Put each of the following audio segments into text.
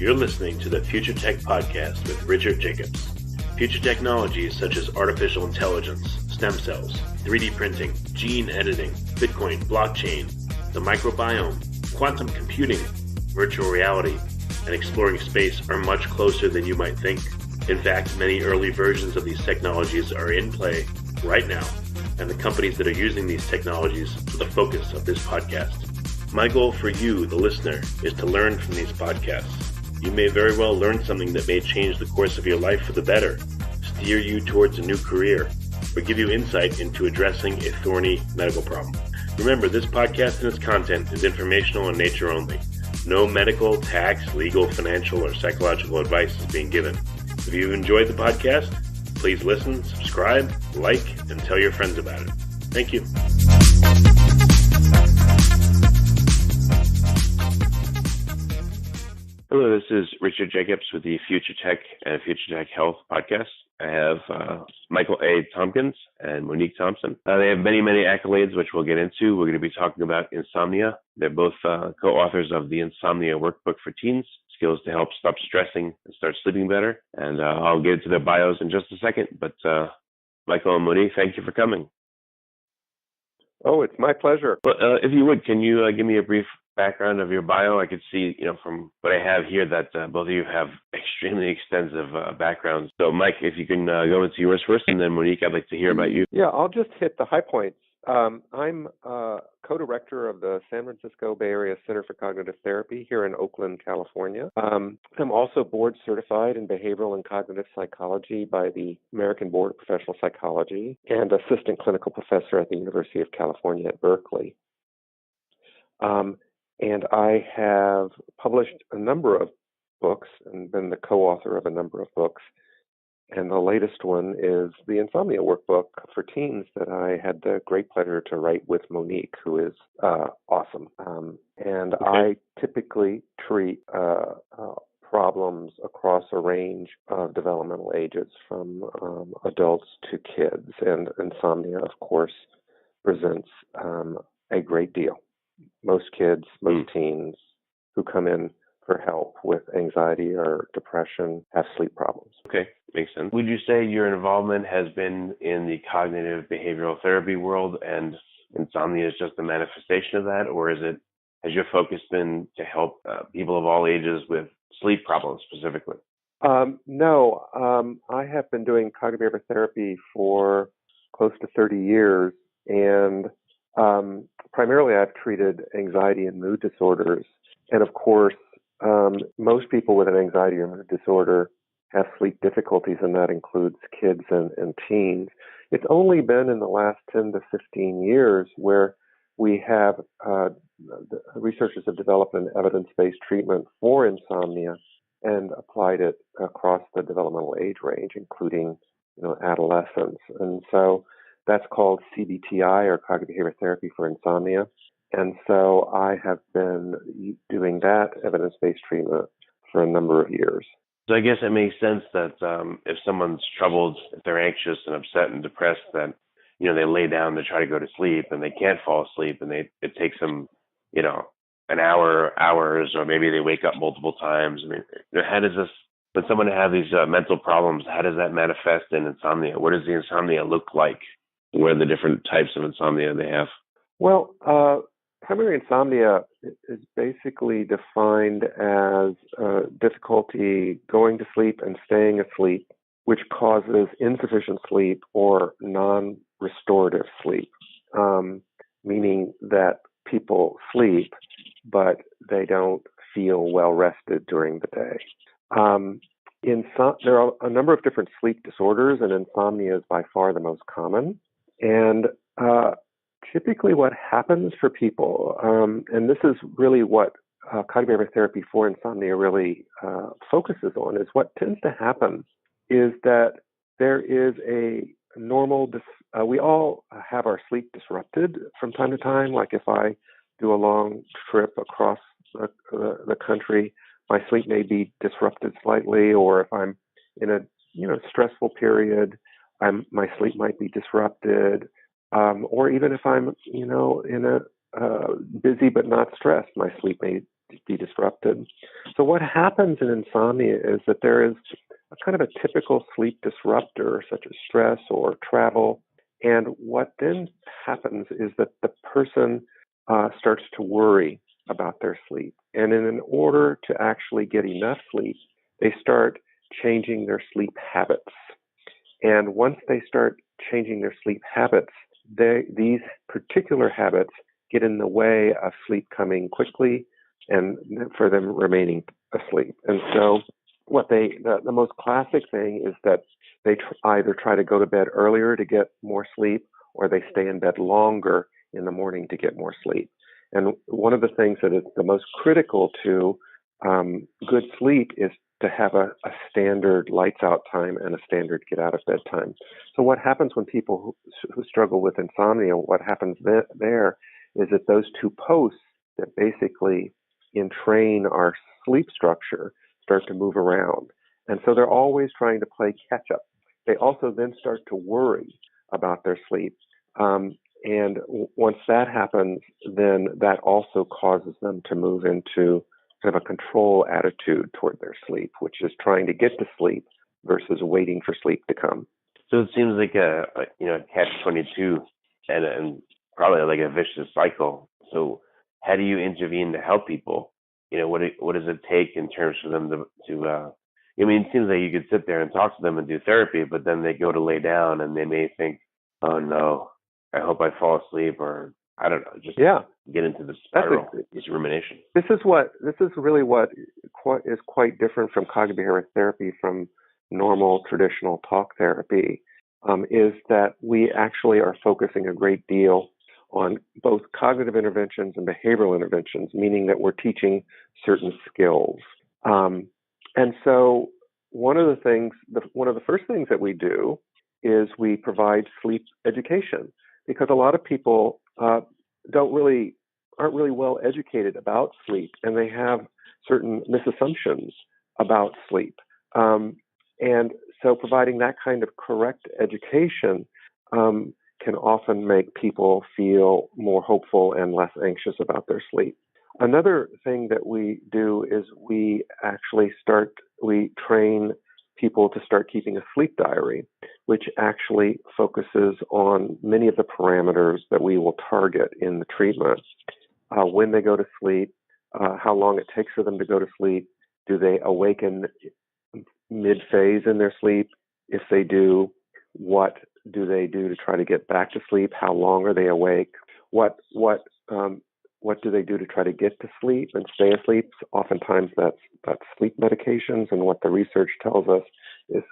You're listening to the Future Tech Podcast with Richard Jacobs. Future technologies such as artificial intelligence, stem cells, 3D printing, gene editing, Bitcoin, blockchain, the microbiome, quantum computing, virtual reality, and exploring space are much closer than you might think. In fact, many early versions of these technologies are in play right now, and the companies that are using these technologies are the focus of this podcast. My goal for you, the listener, is to learn from these podcasts. You may very well learn something that may change the course of your life for the better, steer you towards a new career, or give you insight into addressing a thorny medical problem. Remember, this podcast and its content is informational in nature only. No medical, tax, legal, financial, or psychological advice is being given. If you enjoyed the podcast, please listen, subscribe, like, and tell your friends about it. Thank you. Hello, this is Richard Jacobs with the Future Tech and Future Tech Health podcast. I have Michael A. Tompkins and Monique Thompson. They have many, many accolades, which we'll get into. We're going to be talking about Insomnia. They're both co-authors of the Insomnia Workbook for Teens, Skills to Help Stop Stressing and Start Sleeping Better. And I'll get into their bios in just a second. But Michael and Monique, thank you for coming. Oh, it's my pleasure. Well, if you would, can you give me a brief background of your bio? I could see, from what I have here that both of you have extremely extensive backgrounds. So, Mike, if you can go into yours first, and then Monique, I'd like to hear about you. Yeah, I'll just hit the high points. I'm co-director of the San Francisco Bay Area Center for Cognitive Therapy here in Oakland, California. I'm also board certified in behavioral and cognitive psychology by the American Board of Professional Psychology and assistant clinical professor at the University of California at Berkeley. And I have published a number of books and been the co-author of a number of books. And the latest one is the Insomnia Workbook for Teens that I had the great pleasure to write with Monique, who is awesome. And okay. I typically treat problems across a range of developmental ages, from adults to kids. And insomnia, of course, presents a great deal. Most kids, most teens who come in for help with anxiety or depression have sleep problems. Okay, makes sense. Would you say your involvement has been in the cognitive behavioral therapy world and insomnia is just a manifestation of that, or has your focus been to help people of all ages with sleep problems specifically? No, I have been doing cognitive behavioral therapy for close to 30 years, and primarily I've treated anxiety and mood disorders. And of course, most people with an anxiety or mood disorder have sleep difficulties, and that includes kids and teens. It's only been in the last 10 to 15 years where we have, researchers have developed an evidence-based treatment for insomnia and applied it across the developmental age range, including, adolescence. And so that's called CBTI, or cognitive behavioral therapy for insomnia. And so I have been doing that evidence-based treatment for a number of years. So I guess it makes sense that if someone's troubled, if they're anxious and upset and depressed, that, they lay down to try to go to sleep and they can't fall asleep, and it takes them, an hour, hours, or maybe they wake up multiple times. I mean, how does this, when someone has these mental problems, how does that manifest in insomnia? What does the insomnia look like? What are the different types of insomnia they have? Well, primary insomnia is basically defined as difficulty going to sleep and staying asleep, which causes insufficient sleep or non-restorative sleep, meaning that people sleep, but they don't feel well rested during the day. There are a number of different sleep disorders, and insomnia is by far the most common. And typically what happens for people, and this is really what cognitive behavioral therapy for insomnia really focuses on, is what tends to happen is that there is a normal, we all have our sleep disrupted from time to time. Like if I do a long trip across the country, my sleep may be disrupted slightly, or if I'm in a stressful period, my sleep might be disrupted. Or even if I'm, in a busy but not stressed, my sleep may be disrupted. So what happens in insomnia is that there is a kind of a typical sleep disruptor, such as stress or travel. And what then happens is that the person starts to worry about their sleep. And in order to actually get enough sleep, they start changing their sleep habits. And once they start changing their sleep habits, these particular habits get in the way of sleep coming quickly and for them remaining asleep. And so the most classic thing is that they either try to go to bed earlier to get more sleep, or they stay in bed longer in the morning to get more sleep. And one of the things that is the most critical to good sleep is to have a standard lights out time and a standard get out of bed time. So what happens when people who struggle with insomnia, what happens there is that those two posts that basically entrain our sleep structure start to move around. And so they're always trying to play catch up. They also then start to worry about their sleep. And once that happens, then that also causes them to move into kind of a control attitude toward their sleep, which is trying to get to sleep versus waiting for sleep to come. So it seems like a catch-22 and probably like a vicious cycle. So how do you intervene to help people? What does it take in terms for them to I mean, it seems like you could sit there and talk to them and do therapy, but then they go to lay down and they may think, oh no, I hope I fall asleep, or I don't know, just get into the spiral, this rumination. This is really what is quite different from cognitive behavioral therapy from normal traditional talk therapy, is that we actually are focusing a great deal on both cognitive interventions and behavioral interventions, meaning that we're teaching certain skills. And so one of the first things that we do is we provide sleep education, because a lot of people aren't really well educated about sleep, and they have certain misassumptions about sleep. And so providing that kind of correct education can often make people feel more hopeful and less anxious about their sleep. Another thing that we do is we train people to start keeping a sleep diary, which actually focuses on many of the parameters that we will target in the treatment. When they go to sleep, how long it takes for them to go to sleep, do they awaken mid-phase in their sleep? If they do, what do they do to try to get back to sleep? How long are they awake? What do they do to try to get to sleep and stay asleep? Oftentimes that's sleep medications, and what the research tells us is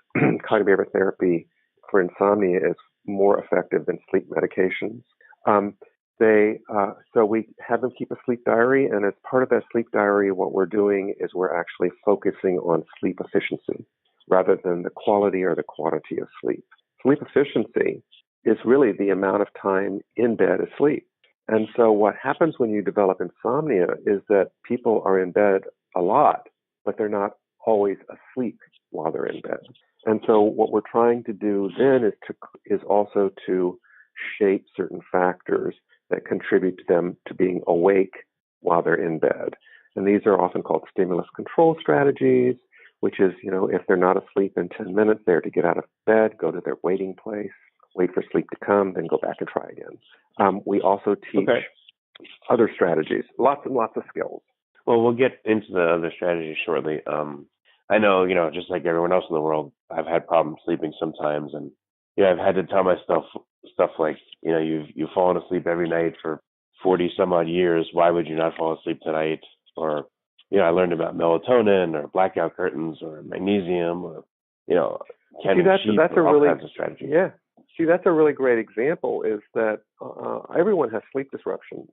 cognitive behavioral therapy for insomnia is more effective than sleep medications. So we have them keep a sleep diary, and as part of that sleep diary, what we're doing is we're actually focusing on sleep efficiency rather than the quality or the quantity of sleep. Sleep efficiency is really the amount of time in bed asleep. And so what happens when you develop insomnia is that people are in bed a lot, but they're not always asleep while they're in bed. And so what we're trying to do then is also to shape certain factors that contribute to them to being awake while they're in bed. And these are often called stimulus control strategies, which is, if they're not asleep in 10 minutes, they're to get out of bed, go to their waiting place, wait for sleep to come, then go back and try again. We also teach other strategies, lots and lots of skills. Well, we'll get into the other strategies shortly. I know, just like everyone else in the world, I've had problems sleeping sometimes, and I've had to tell myself stuff like, you've fallen asleep every night for 40 some odd years. Why would you not fall asleep tonight? Or, I learned about melatonin or blackout curtains or magnesium or, canning sheep or all kinds of strategies. Yeah. See, that's a really great example, is that everyone has sleep disruption.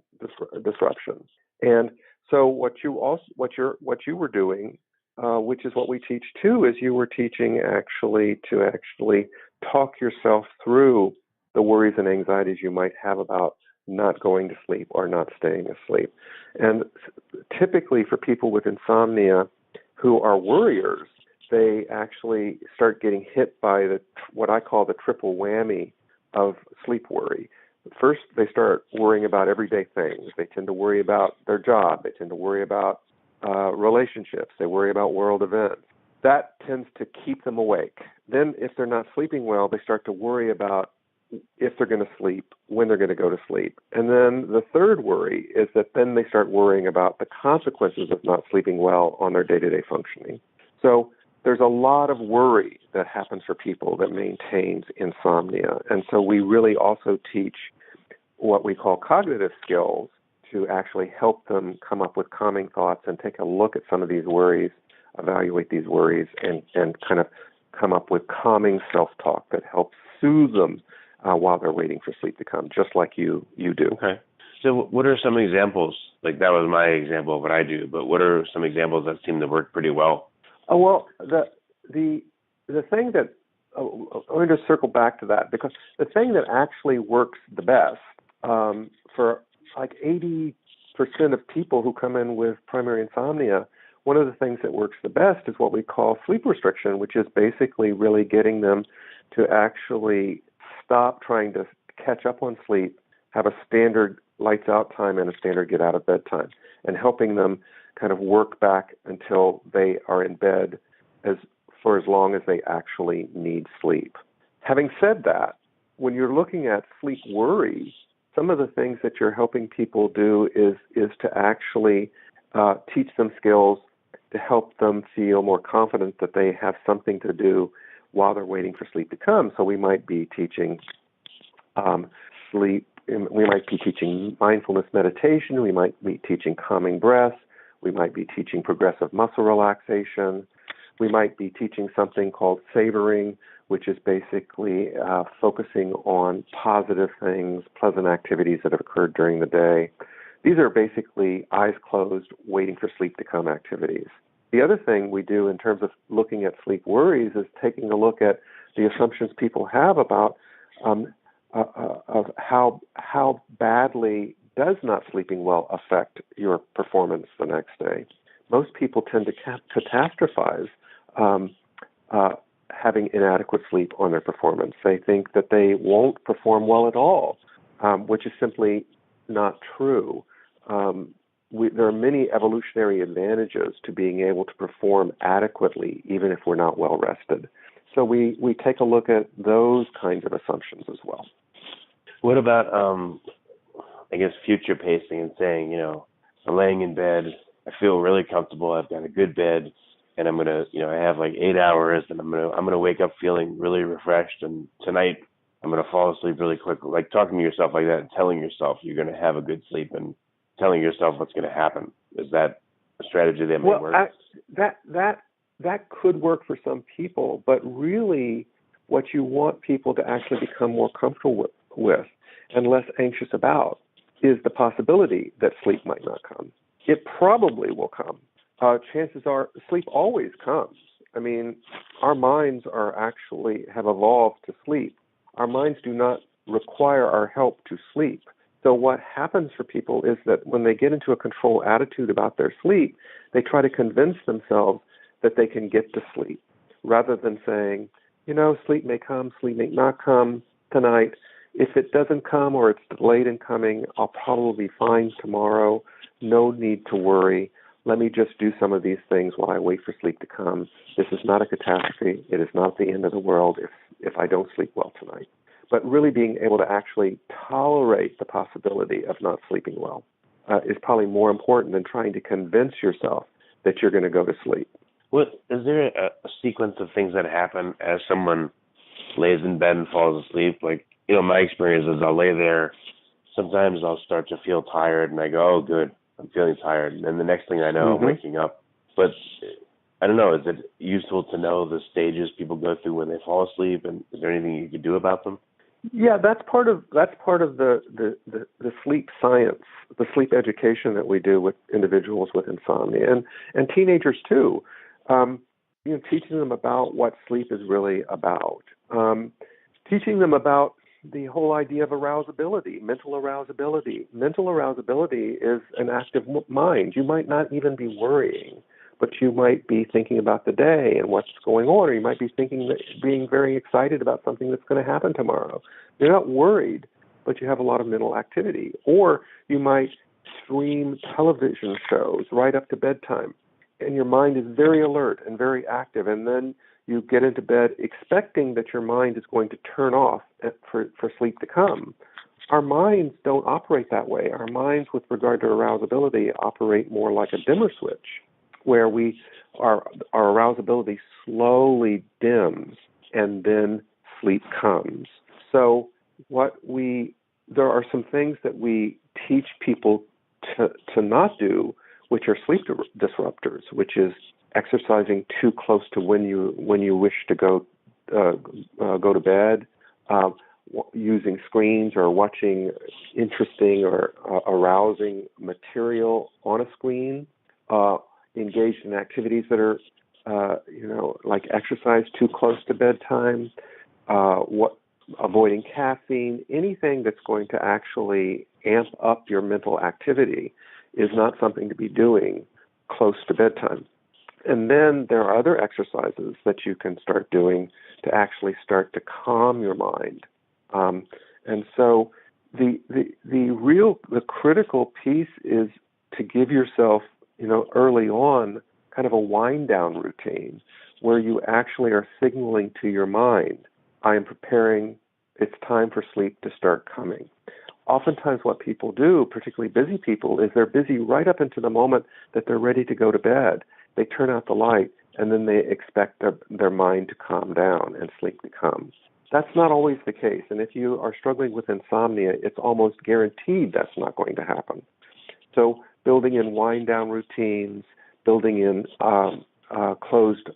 And so what you were doing, which is what we teach too, is you were teaching to talk yourself through the worries and anxieties you might have about not going to sleep or not staying asleep. And typically for people with insomnia who are worriers, they actually start getting hit by what I call the triple whammy of sleep worry. First, they start worrying about everyday things. They tend to worry about their job. They tend to worry about relationships. They worry about world events. That tends to keep them awake. Then if they're not sleeping well, they start to worry about if they're going to sleep, when they're going to go to sleep. And then the third worry is that then they start worrying about the consequences of not sleeping well on their day-to-day functioning. So there's a lot of worry that happens for people that maintains insomnia. And so we really also teach what we call cognitive skills to actually help them come up with calming thoughts and take a look at some of these worries, evaluate these worries, and kind of come up with calming self-talk that helps soothe them while they're waiting for sleep to come, just like you do. Okay. So what are some examples? Like that was my example of what I do, but what are some examples that seem to work pretty well? Oh, well, the thing that, let me just circle back to that, because the thing that actually works the best for like 80% of people who come in with primary insomnia, one of the things that works the best is what we call sleep restriction, which is basically really getting them to actually stop trying to catch up on sleep, have a standard lights out time and a standard get out of bed time, and helping them kind of work back until they are in bed for as long as they actually need sleep. Having said that, when you're looking at sleep worry, some of the things that you're helping people do is to actually teach them skills to help them feel more confident that they have something to do while they're waiting for sleep to come. So we might be teaching sleep. We might be teaching mindfulness meditation. We might be teaching calming breaths. We might be teaching progressive muscle relaxation. We might be teaching something called savoring, which is basically focusing on positive things, pleasant activities that have occurred during the day. These are basically eyes closed, waiting for sleep to come activities. The other thing we do in terms of looking at sleep worries is taking a look at the assumptions people have about of how badly does not sleeping well affect your performance the next day. Most people tend to catastrophize having inadequate sleep on their performance. They think that they won't perform well at all, which is simply not true. There are many evolutionary advantages to being able to perform adequately, even if we're not well rested. So we take a look at those kinds of assumptions as well. What about, I guess, future pacing and saying, I'm laying in bed, I feel really comfortable, I've got a good bed, and I'm gonna, I have like 8 hours, and I'm gonna wake up feeling really refreshed, and tonight I'm gonna fall asleep really quickly. Like talking to yourself like that and telling yourself you're gonna have a good sleep and telling yourself what's gonna happen. Is that a strategy that may work? That could work for some people, but really what you want people to actually become more comfortable with and less anxious about is the possibility that sleep might not come. It probably will come. Chances are sleep always comes. I mean, our minds have evolved to sleep. Our minds do not require our help to sleep. So what happens for people is that when they get into a control attitude about their sleep, they try to convince themselves that they can get to sleep rather than saying, sleep may come, sleep may not come tonight. If it doesn't come or it's delayed in coming, I'll probably be fine tomorrow. No need to worry. Let me just do some of these things while I wait for sleep to come. This is not a catastrophe. It is not the end of the world if I don't sleep well tonight. But really being able to actually tolerate the possibility of not sleeping well is probably more important than trying to convince yourself that you're going to go to sleep. Well, is there a sequence of things that happen as someone lays in bed and falls asleep? Like, my experience is I'll lay there. Sometimes I'll start to feel tired, and I go, oh, good, I'm feeling tired. And then the next thing I know, I'm waking up. But I don't know, is it useful to know the stages people go through when they fall asleep, and is there anything you could do about them? Yeah, that's part of the sleep science, the sleep education that we do with individuals with insomnia and teenagers too. Teaching them about what sleep is really about. Teaching them about the whole idea of arousability, mental arousability. Mental arousability is an active mind. You might not even be worrying, but you might be thinking about the day and what's going on, or you might be being very excited about something that's going to happen tomorrow. You're not worried, but you have a lot of mental activity. Or you might extreme television shows right up to bedtime. And your mind is very alert and very active. And then you get into bed expecting that your mind is going to turn off for sleep to come. Our minds don't operate that way. Our minds, with regard to arousability, operate more like a dimmer switch, where our arousability slowly dims and then sleep comes. So there are some things that we teach people to not do, which are sleep disruptors, which is exercising too close to when you wish to go to bed, using screens or watching interesting or arousing material on a screen, engaged in activities that are like exercise too close to bedtime, avoiding caffeine, anything that's going to actually amp up your mental activity is not something to be doing close to bedtime. And then there are other exercises that you can start doing to actually start to calm your mind. And so the critical piece is to give yourself, early on, kind of a wind down routine where you actually are signaling to your mind, I am preparing, it's time for sleep to start coming. Oftentimes what people do, particularly busy people, is they're busy right up into the moment that they're ready to go to bed. They turn out the light, and then they expect their mind to calm down and sleep to come. That's not always the case. And if you are struggling with insomnia, it's almost guaranteed that's not going to happen. So building in wind down routines, building in closed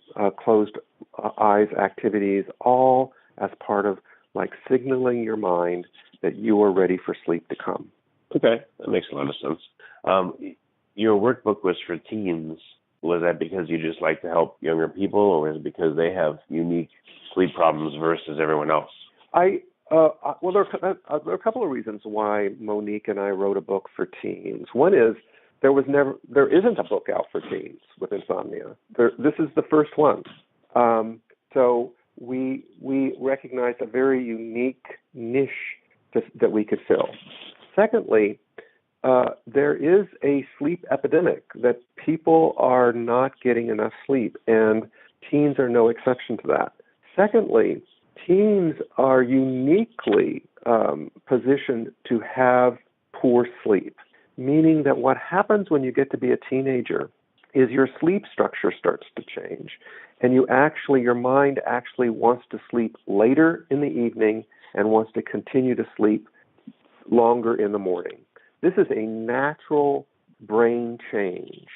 eyes activities, all as part of like signaling your mind that you are ready for sleep to come. Okay, that makes a lot of sense. Your workbook was for teens. Was that because you just like to help younger people, or is it because they have unique sleep problems versus everyone else? Well, there are a couple of reasons why Monique and I wrote a book for teens. One is there isn't a book out for teens with insomnia. This is the first one. So we recognized a very unique niche that we could fill. Secondly, there is a sleep epidemic, that people are not getting enough sleep, and teens are no exception to that. Secondly, teens are uniquely positioned to have poor sleep, meaning that what happens when you get to be a teenager is your sleep structure starts to change, and your mind actually wants to sleep later in the evening and wants to continue to sleep longer in the morning. This is a natural brain change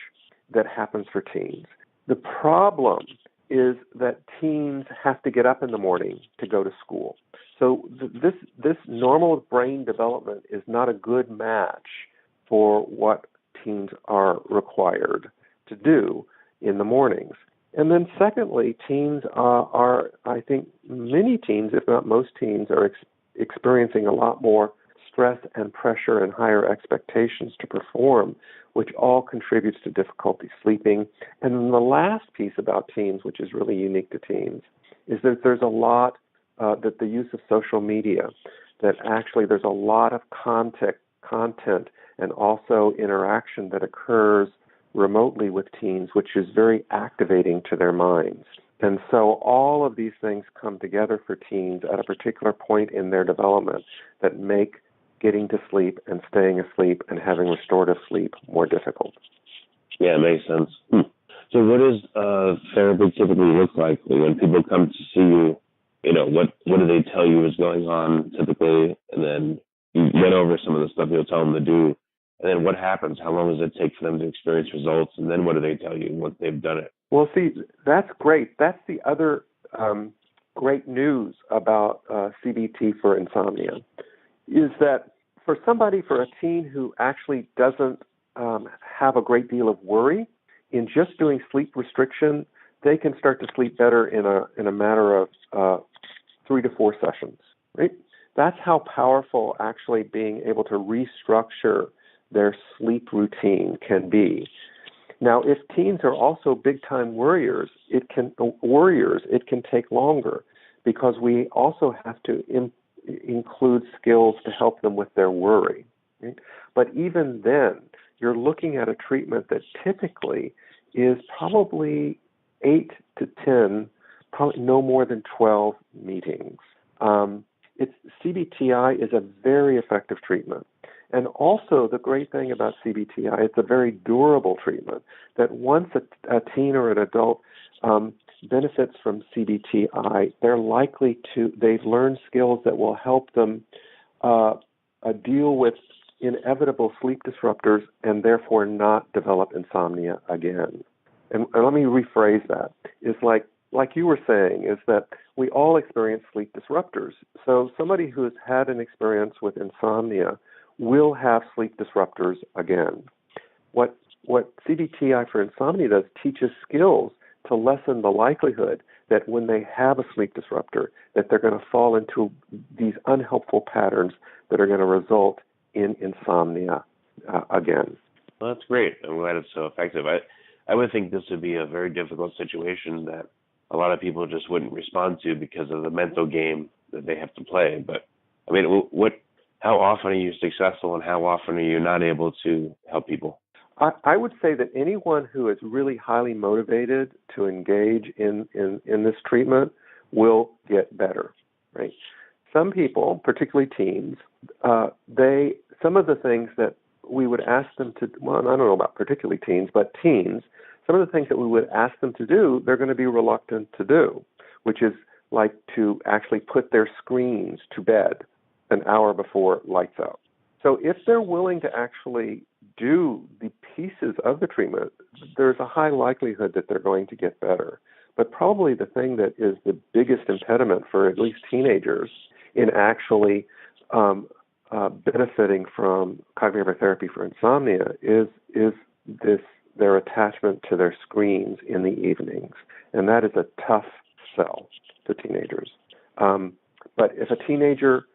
that happens for teens. The problem is that teens have to get up in the morning to go to school. So this normal brain development is not a good match for what teens are required to do in the mornings. And then secondly, teens I think many teens, if not most teens, are experiencing a lot more stress and pressure and higher expectations to perform, which all contributes to difficulty sleeping. And then the last piece about teens, which is really unique to teens, is that there's a lot, that the use of social media, that actually there's a lot of content and also interaction that occurs remotely with teens, which is very activating to their minds. And so all of these things come together for teens at a particular point in their development that make getting to sleep and staying asleep and having restorative sleep more difficult. Yeah, it makes sense. So what does therapy typically look like when people come to see you? What do they tell you is going on typically? And then you went over some of the stuff you'll tell them to do. And then what happens? How long does it take for them to experience results? And then what do they tell you once they've done it? Well, see, that's great. That's the other great news about CBT for insomnia, is that for a teen who actually doesn't have a great deal of worry, in just doing sleep restriction, they can start to sleep better in a matter of 3 to 4 sessions, right? That's how powerful actually being able to restructure their sleep routine can be. Now, if teens are also big-time worriers, it can take longer, because we also have to include skills to help them with their worry. Right? But even then, you're looking at a treatment that typically is probably 8 to 10, probably no more than 12 meetings. CBTI is a very effective treatment. And also the great thing about CBTI, it's a very durable treatment, that once a teen or an adult benefits from CBTI, they've learned skills that will help them deal with inevitable sleep disruptors and therefore not develop insomnia again. And let me rephrase that. It's like you were saying, is that we all experience sleep disruptors. So somebody who has had an experience with insomnia will have sleep disruptors again. What CBTI for insomnia does teaches skills to lessen the likelihood that when they have a sleep disruptor, that they're going to fall into these unhelpful patterns that are going to result in insomnia again. Well, that's great. I'm glad it's so effective. I would think this would be a very difficult situation that a lot of people just wouldn't respond to because of the mental game that they have to play. But I mean, how often are you successful and how often are you not able to help people? I would say that anyone who is really highly motivated to engage in this treatment will get better, right? Some people, particularly teens, some of the things that we would ask them to, well, I don't know about particularly teens, but teens, some of the things that we would ask them to do, they're going to be reluctant to do, which is like to actually put their screens to bed an hour before lights out. So if they're willing to actually do the pieces of the treatment, there's a high likelihood that they're going to get better. But probably the thing that is the biggest impediment for at least teenagers in actually benefiting from cognitive behavioral therapy for insomnia is their attachment to their screens in the evenings. And that is a tough sell to teenagers. But if a teenager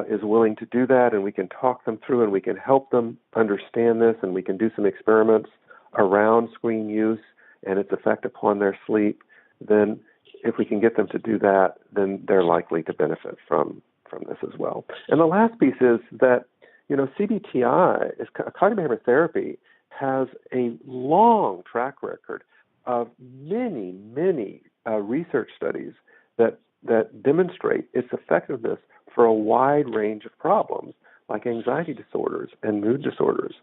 is willing to do that, and we can talk them through and we can help them understand this, and we can do some experiments around screen use and its effect upon their sleep, then if we can get them to do that, then they're likely to benefit from this as well. And the last piece is that, CBTI, cognitive behavioral therapy, has a long track record of many, many research studies that demonstrate its effectiveness for a wide range of problems like anxiety disorders and mood disorders.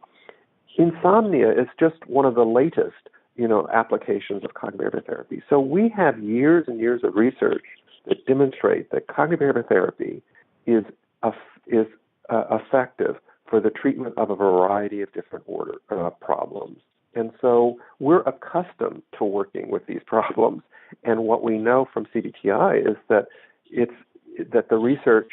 Insomnia is just one of the latest, applications of cognitive behavioral therapy. So we have years and years of research that demonstrate that cognitive behavioral therapy is effective for the treatment of a variety of different problems. And so we're accustomed to working with these problems. And what we know from CBTI is that that the research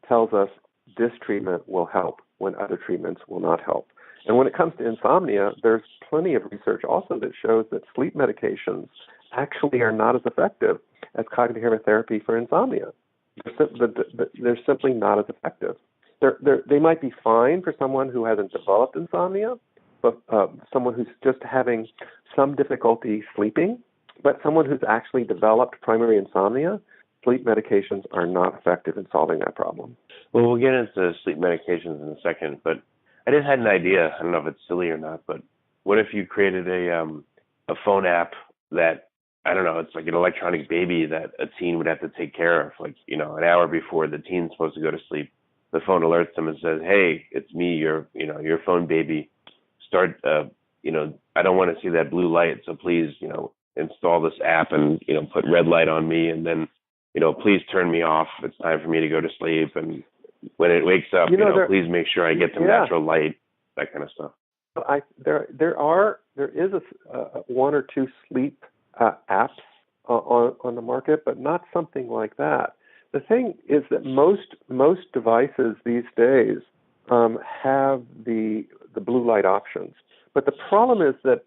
tells us this treatment will help when other treatments will not help. And when it comes to insomnia, there's plenty of research also that shows that sleep medications actually are not as effective as cognitive behavioral therapy for insomnia. They're simply not as effective. They might be fine for someone who hasn't developed insomnia, but someone who's just having some difficulty sleeping. But someone who's actually developed primary insomnia, sleep medications are not effective in solving that problem. Well, we'll get into sleep medications in a second, but I just had an idea. I don't know if it's silly or not, but what if you created a phone app that, I don't know, it's like an electronic baby that a teen would have to take care of, like, an hour before the teen's supposed to go to sleep. The phone alerts them and says, "Hey, it's me, your phone baby. Start, I don't want to see that blue light, so please, install this app and, put red light on me, and then, please turn me off. It's time for me to go to sleep. And when it wakes up, please make sure I get some natural light," that kind of stuff. There is one or two sleep apps on the market, but not something like that. The thing is that most devices these days have the blue light options, but the problem is that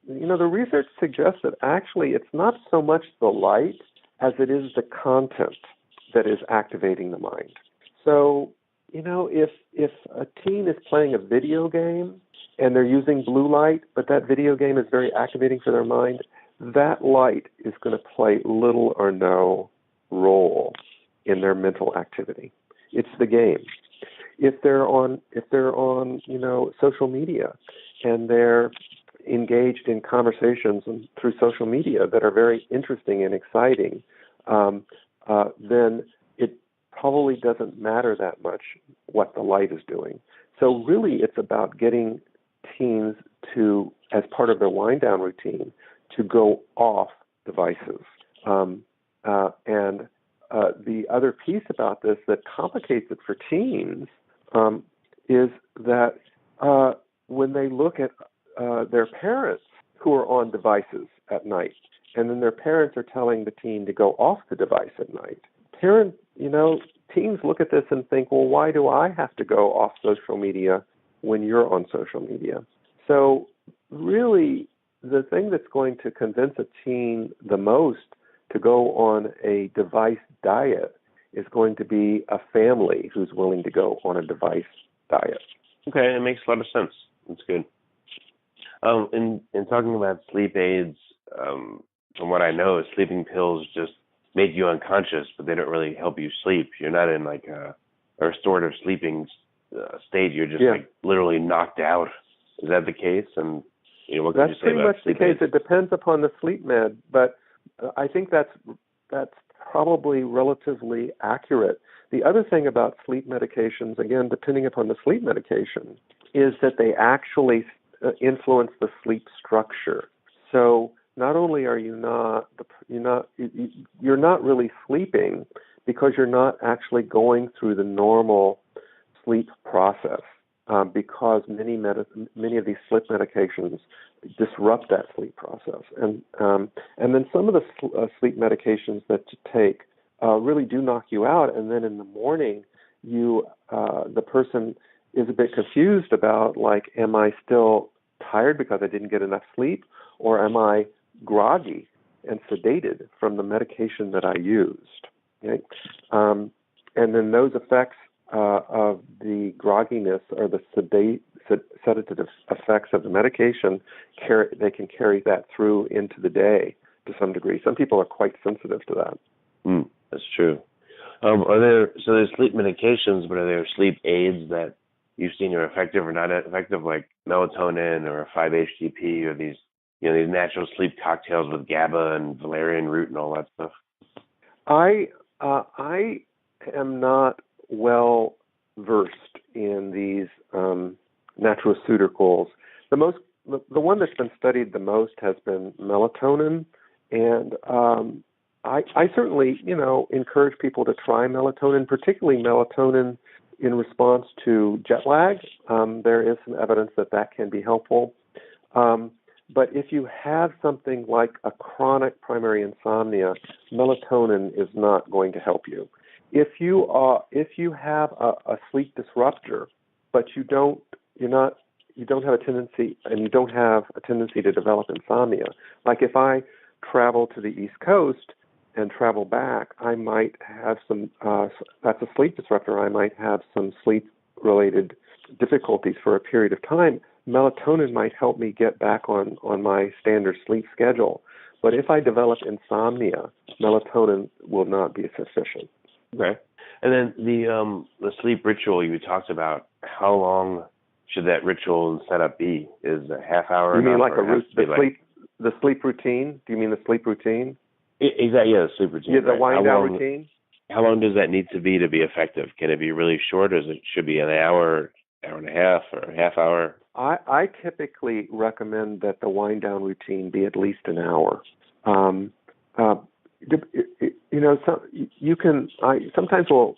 the research suggests that actually it's not so much the light as it is the content that is activating the mind. So, if a teen is playing a video game and they're using blue light, but that video game is very activating for their mind, that light is going to play little or no role in their mental activity. It's the game. If they're on social media and they're engaged in conversations through social media that are very interesting and exciting, then it probably doesn't matter that much what the light is doing. So really it's about getting teens to, as part of their wind down routine, to go off devices. The other piece about this that complicates it for teens is that when they look at their parents who are on devices at night, and then their parents are telling the teen to go off the device at night, teens look at this and think, well, why do I have to go off social media when you're on social media? So really, the thing that's going to convince a teen the most to go on a device diet is going to be a family who's willing to go on a device diet. Okay, it makes a lot of sense. That's good. In talking about sleep aids, from what I know, sleeping pills just make you unconscious, but they don't really help you sleep. You're not in like a restorative sleeping state. You're just like literally knocked out. Is that the case? And what can you say about sleep aids? That's pretty much the case. It depends upon the sleep med, but I think that's probably relatively accurate. The other thing about sleep medications, again, depending upon the sleep medication, is that they actually influence the sleep structure. So not only are you're not really sleeping because you're not actually going through the normal sleep process, because many of these sleep medications disrupt that sleep process, and then some of the sleep medications that you take really do knock you out, and then in the morning the person is a bit confused about, like, am I still tired because I didn't get enough sleep, or am I groggy and sedated from the medication that I used? Okay? And then those effects of the grogginess or the sedative effects of the medication, they can carry that through into the day to some degree. Some people are quite sensitive to that. That's true. There's sleep medications, but are there sleep aids that you've seen are effective or not effective, like melatonin or 5-HTP or these natural sleep cocktails with GABA and valerian root and all that stuff? I am not well versed in these nutraceuticals. The one that's been studied the most has been melatonin, and I certainly encourage people to try melatonin, particularly melatonin in response to jet lag. There is some evidence that can be helpful. But if you have something like a chronic primary insomnia, melatonin is not going to help you. If you have a sleep disruptor, but you don't have a tendency, and you don't have a tendency to develop insomnia, like if I travel to the East Coast and travel back, I might have some, that's a sleep disruptor, I might have some sleep-related difficulties for a period of time. Melatonin might help me get back on my standard sleep schedule. But if I develop insomnia, melatonin will not be sufficient. Okay. And then the sleep ritual you talked about, how long should that ritual and setup be? Is a half hour? You mean like the sleep routine? Do you mean the sleep routine? Exactly, yeah, the sleep routine. Yeah, the wind down routine? How long does that need to be effective? Can it be really short, or should be an hour and a half, or a half hour? I typically recommend that the wind down routine be at least an hour. I sometimes will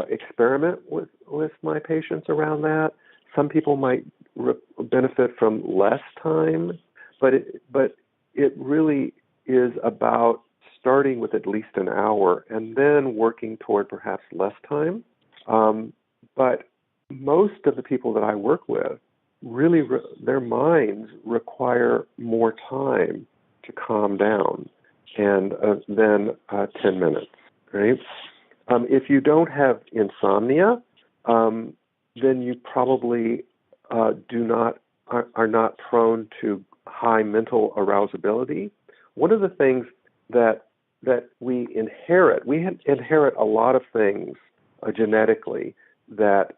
experiment with my patients around that. Some people might benefit from less time, but it really is about starting with at least an hour and then working toward perhaps less time. But most of the people that I work with, really, their minds require more time to calm down than 10 minutes, right? If you don't have insomnia, then you probably are not prone to high mental arousability. One of the things that we inherit a lot of things genetically that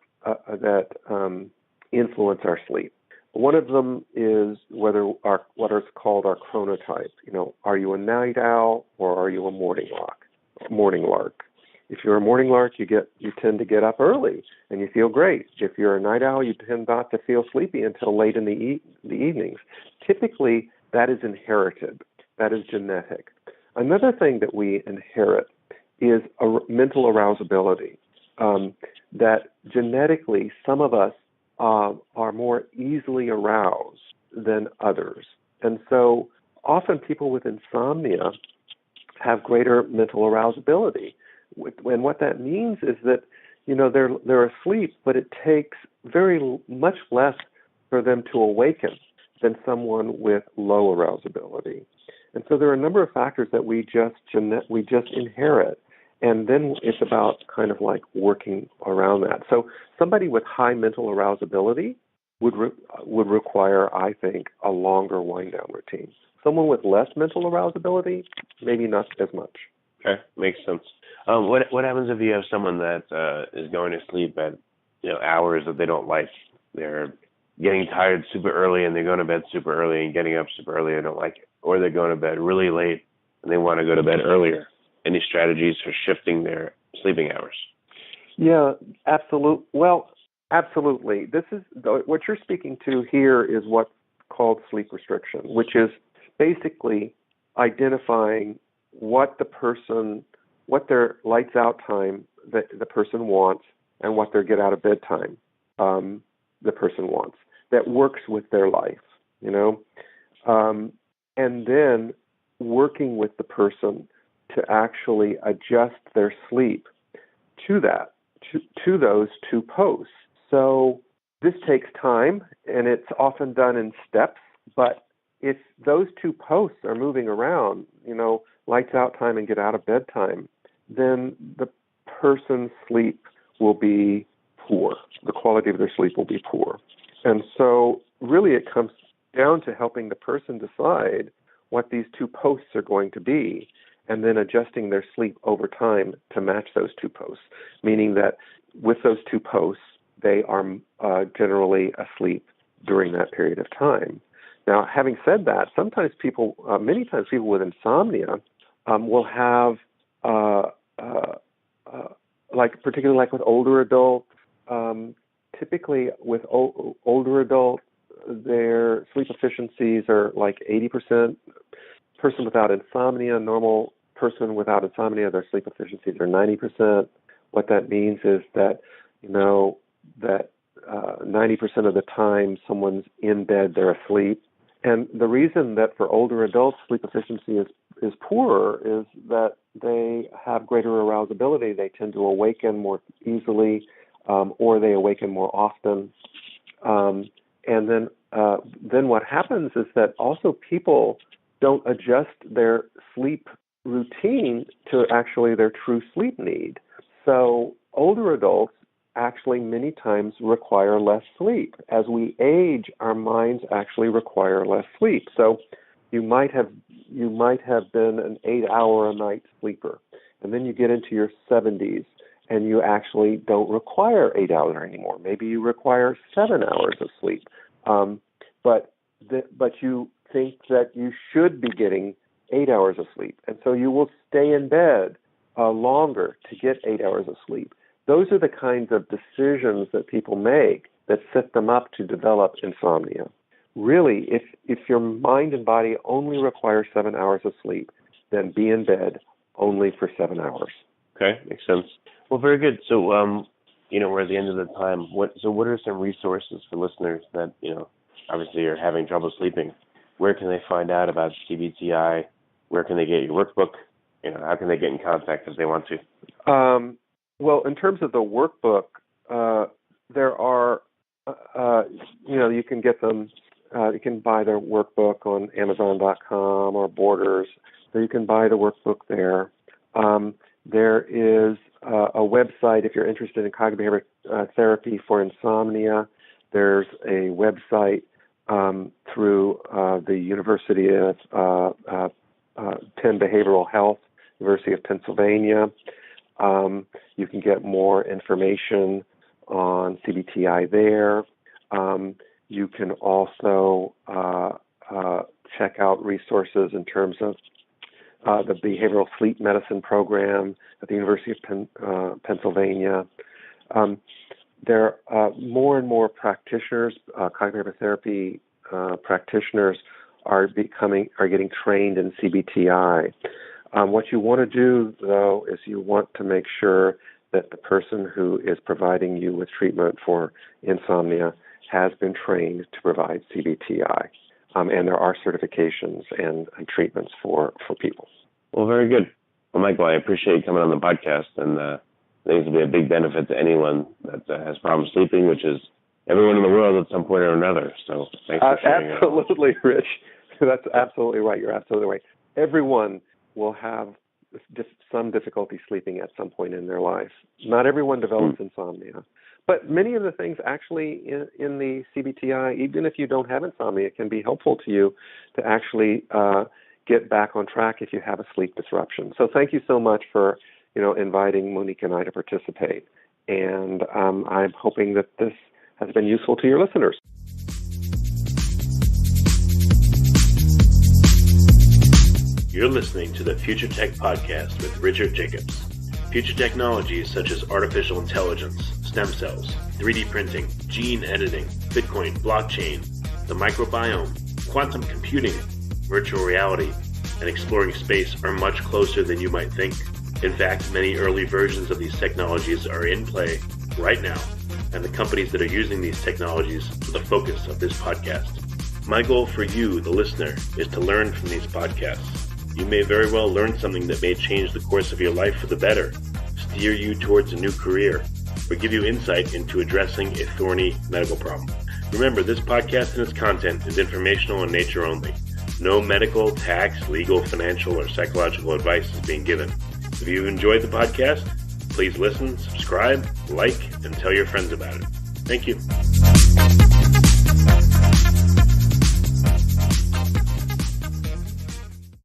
influence our sleep. One of them is what is called our chronotype. Are you a night owl or are you a morning lark? If you're a morning lark, you tend to get up early and you feel great. If you're a night owl, you tend not to feel sleepy until late in the evenings. Typically, that is inherited. That is genetic. Another thing that we inherit is mental arousability. That genetically, some of us are more easily aroused than others. And so often people with insomnia have greater mental arousability. And what that means is that, they're asleep, but it takes very much less for them to awaken than someone with low arousability. And so there are a number of factors that we just inherit. And then it's about kind of like working around that. So somebody with high mental arousability would require, I think, a longer wind down routine. Someone with less mental arousability, maybe not as much. Okay, makes sense. What happens if you have someone that is going to sleep at hours that they don't like? They're getting tired super early and they're going to bed super early and getting up super early and don't like it, or they're going to bed really late and they want to go to bed earlier. Any strategies for shifting their sleeping hours? Yeah, absolutely. Well, absolutely. This is what you're speaking to here is what's called sleep restriction, which is basically identifying what their lights out time that the person wants and what their get out of bed time the person wants that works with their life, and then working with the person to actually adjust their sleep to that, to those two posts. So this takes time, and it's often done in steps, but if those two posts are moving around, lights out time and get out of bed time, then the person's sleep will be poor. The quality of their sleep will be poor. And so really it comes down to helping the person decide what these two posts are going to be, and then adjusting their sleep over time to match those two posts, meaning that with those two posts, they are generally asleep during that period of time. Now, having said that, many times people with insomnia will have, particularly like with older adults, typically with older adults, their sleep efficiencies are like 80%. Person without insomnia, normal person without insomnia, their sleep efficiencies are 90%. What that means is that, that 90% of the time someone's in bed, they're asleep. And the reason that for older adults sleep efficiency is poorer is that they have greater arousability. They tend to awaken more easily, or they awaken more often. And then what happens is that also people don't adjust their sleep routine to actually their true sleep need. So older adults actually many times require less sleep. As we age, our minds actually require less sleep. So you might have been an 8-hour-a-night sleeper, and then you get into your 70s and you actually don't require 8 hours anymore. Maybe you require 7 hours of sleep, but you think that you should be getting 8 hours of sleep, and so you will stay in bed longer to get 8 hours of sleep. Those are the kinds of decisions that people make that set them up to develop insomnia. Really, if your mind and body only require 7 hours of sleep, then be in bed only for 7 hours. Okay, makes sense. Well, very good. So, we're at the end of the time. What are some resources for listeners that, obviously are having trouble sleeping? Where can they find out about CBTI? Where can they get your workbook? How can they get in contact if they want to? Well, in terms of the workbook, there are, you can get them, you can buy their workbook on Amazon.com or Borders, so you can buy the workbook there. There is a website, if you're interested in cognitive behavioral therapy for insomnia, there's a website through the University of Penn Behavioral Health, University of Pennsylvania. You can get more information on CBTI there. You can also check out resources in terms of the behavioral sleep medicine program at the University of Pennsylvania. There are more and more practitioners, cognitive therapy practitioners, are getting trained in CBTI. What you want to do, though, is you want to make sure that the person who is providing you with treatment for insomnia has been trained to provide CBTI. And there are certifications and treatments for people. Well, very good. Well, Michael, I appreciate you coming on the podcast, and I think it'll be a big benefit to anyone that has problems sleeping, which is everyone in the world at some point or another. So thanks for sharing. Absolutely, Rich. That's absolutely right. You're absolutely right. Everyone will have some difficulty sleeping at some point in their life. Not everyone develops insomnia. But many of the things actually in the CBTI, even if you don't have insomnia, can be helpful to you to actually get back on track if you have a sleep disruption. So thank you so much for inviting Monique and I to participate. And I'm hoping that this has been useful to your listeners. You're listening to the Future Tech Podcast with Richard Jacobs. Future technologies such as artificial intelligence, stem cells, 3D printing, gene editing, Bitcoin, blockchain, the microbiome, quantum computing, virtual reality, and exploring space are much closer than you might think. In fact, many early versions of these technologies are in play right now, and the companies that are using these technologies are the focus of this podcast. My goal for you, the listener, is to learn from these podcasts. You may very well learn something that may change the course of your life for the better, steer you towards a new career, or give you insight into addressing a thorny medical problem. Remember, this podcast and its content is informational in nature only. No medical, tax, legal, financial, or psychological advice is being given. If you've enjoyed the podcast, please listen, subscribe, like, and tell your friends about it. Thank you.